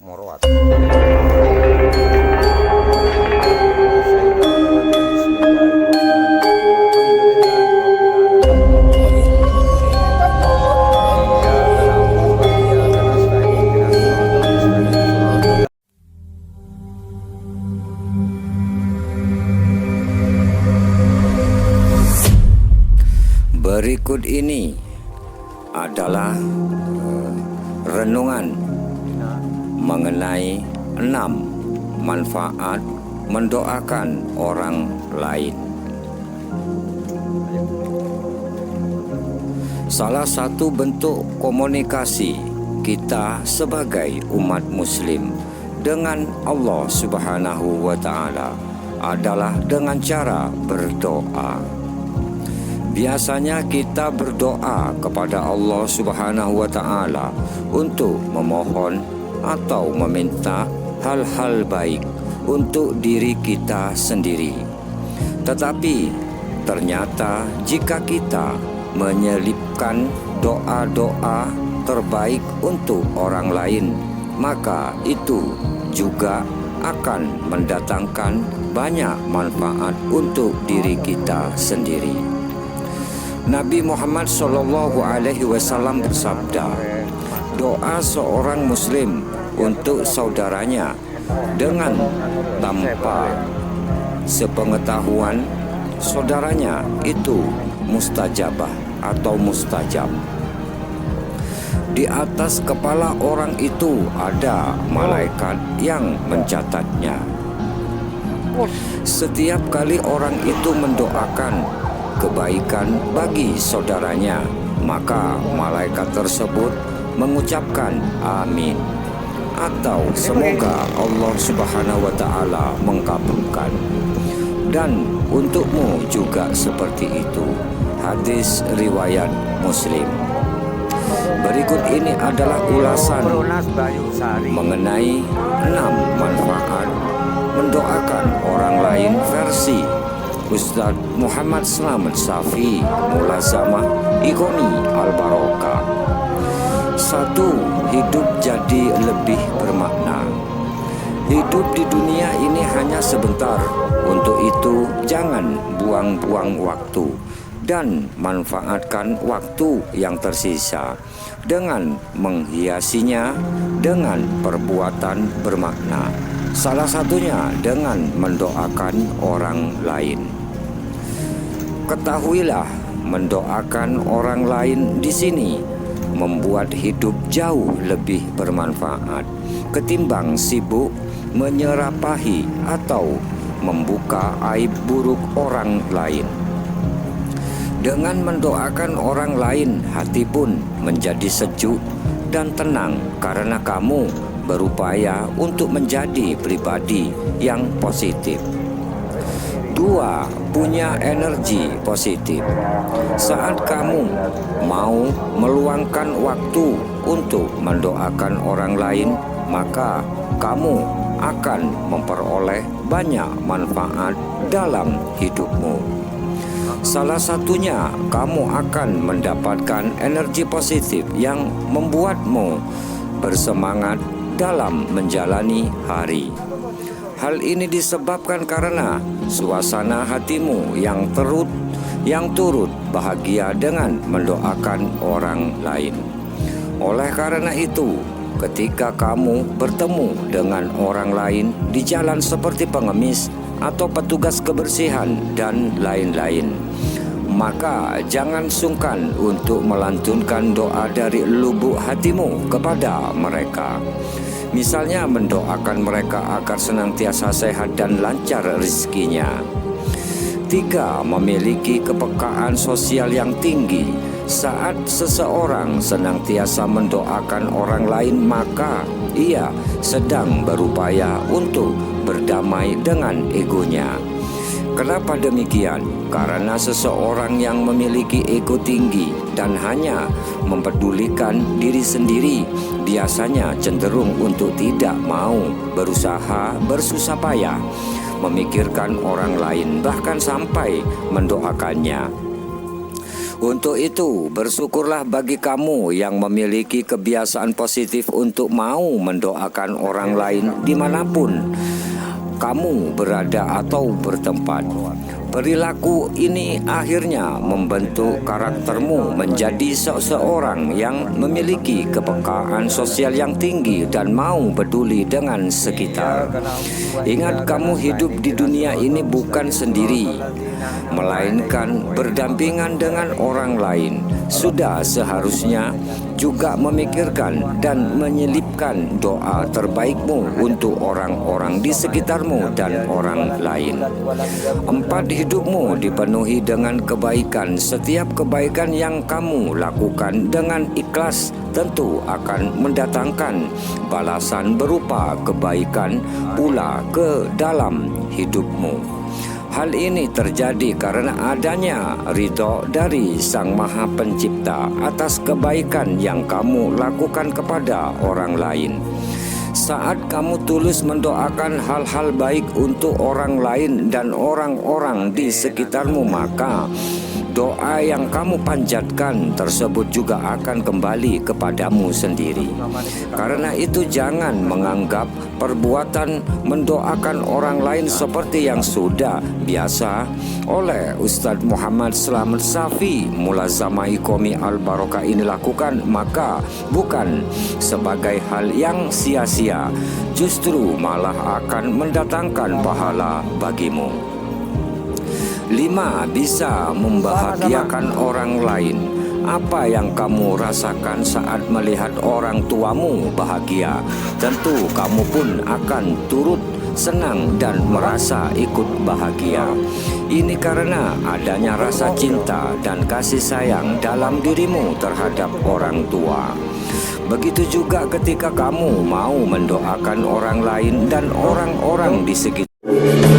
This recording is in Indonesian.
Morowat. Berikut ini adalah renungan mengenai 6 manfaat mendoakan orang lain. Salah satu bentuk komunikasi kita sebagai umat muslim dengan Allah Subhanahu wa Ta'ala adalah dengan cara berdoa. Biasanya kita berdoa kepada Allah Subhanahu wa Ta'ala untuk memohon atau meminta hal-hal baik untuk diri kita sendiri. Tetapi ternyata jika kita menyelipkan doa-doa terbaik untuk orang lain, maka itu juga akan mendatangkan banyak manfaat untuk diri kita sendiri. Nabi Muhammad SAW bersabda, doa seorang muslim untuk saudaranya dengan tanpa sepengetahuan saudaranya itu mustajabah atau mustajab. Di atas kepala orang itu ada malaikat yang mencatatnya. Setiap kali orang itu mendoakan kebaikan bagi saudaranya, maka malaikat tersebut mengucapkan amin atau semoga Allah Subhanahu wa Ta'ala mengabulkan. Dan untukmu juga seperti itu. Hadis riwayat Muslim. Berikut ini adalah ulasan mengenai 6 manfaat mendoakan orang lain versi Ustadz Muhammad Slamet Safi Mulazamah Iqoni Al-Barokah. 1. Hidup jadi lebih bermakna. Hidup di dunia ini hanya sebentar. Untuk itu jangan buang-buang waktu dan manfaatkan waktu yang tersisa dengan menghiasinya dengan perbuatan bermakna. Salah satunya dengan mendoakan orang lain. Ketahuilah, mendoakan orang lain di sini membuat hidup jauh lebih bermanfaat ketimbang sibuk menyerapahi atau membuka aib buruk orang lain. Dengan mendoakan orang lain, hati pun menjadi sejuk dan tenang karena kamu berupaya untuk menjadi pribadi yang positif. 2. Punya energi positif. Saat kamu mau meluangkan waktu untuk mendoakan orang lain, maka kamu akan memperoleh banyak manfaat dalam hidupmu. Salah satunya, kamu akan mendapatkan energi positif yang membuatmu bersemangat dalam menjalani hari. Hal ini disebabkan karena suasana hatimu yang turut bahagia dengan mendoakan orang lain. Oleh karena itu, ketika kamu bertemu dengan orang lain di jalan seperti pengemis atau petugas kebersihan dan lain-lain, maka jangan sungkan untuk melantunkan doa dari lubuk hatimu kepada mereka. Misalnya mendoakan mereka agar senantiasa sehat dan lancar rezekinya. 3. Memiliki kepekaan sosial yang tinggi. Saat seseorang senantiasa mendoakan orang lain, maka ia sedang berupaya untuk berdamai dengan egonya. Kenapa demikian? Karena seseorang yang memiliki ego tinggi dan hanya mempedulikan diri sendiri biasanya cenderung untuk tidak mau berusaha bersusah payah memikirkan orang lain, bahkan sampai mendoakannya. Untuk itu, bersyukurlah bagi kamu yang memiliki kebiasaan positif untuk mau mendoakan orang lain dimanapun kamu berada atau bertempat. Perilaku ini akhirnya membentuk karaktermu menjadi seseorang yang memiliki kepekaan sosial yang tinggi dan mau peduli dengan sekitar. Ingat, kamu hidup di dunia ini bukan sendiri, melainkan berdampingan dengan orang lain. Sudah seharusnya juga memikirkan dan menyelipkan doa terbaikmu untuk orang-orang di sekitarmu dan orang lain. 4. Hidupmu dipenuhi dengan kebaikan. Setiap kebaikan yang kamu lakukan dengan ikhlas tentu akan mendatangkan balasan berupa kebaikan pula ke dalam hidupmu. Hal ini terjadi karena adanya ridho dari Sang Maha Pencipta atas kebaikan yang kamu lakukan kepada orang lain. Saat kamu tulus mendoakan hal-hal baik untuk orang lain dan orang-orang di sekitarmu, maka doa yang kamu panjatkan tersebut juga akan kembali kepadamu sendiri. Karena itu, jangan menganggap perbuatan mendoakan orang lain seperti yang sudah biasa oleh Ustadz Muhammad Slamet Safi Mulazamah Iqomi Al-Barokah ini lakukan, maka bukan sebagai hal yang sia-sia, justru malah akan mendatangkan pahala bagimu. 5. Bisa membahagiakan orang lain. Apa yang kamu rasakan saat melihat orang tuamu bahagia? Tentu kamu pun akan turut senang dan merasa ikut bahagia. Ini karena adanya rasa cinta dan kasih sayang dalam dirimu terhadap orang tua. Begitu juga ketika kamu mau mendoakan orang lain dan orang-orang di sekitar.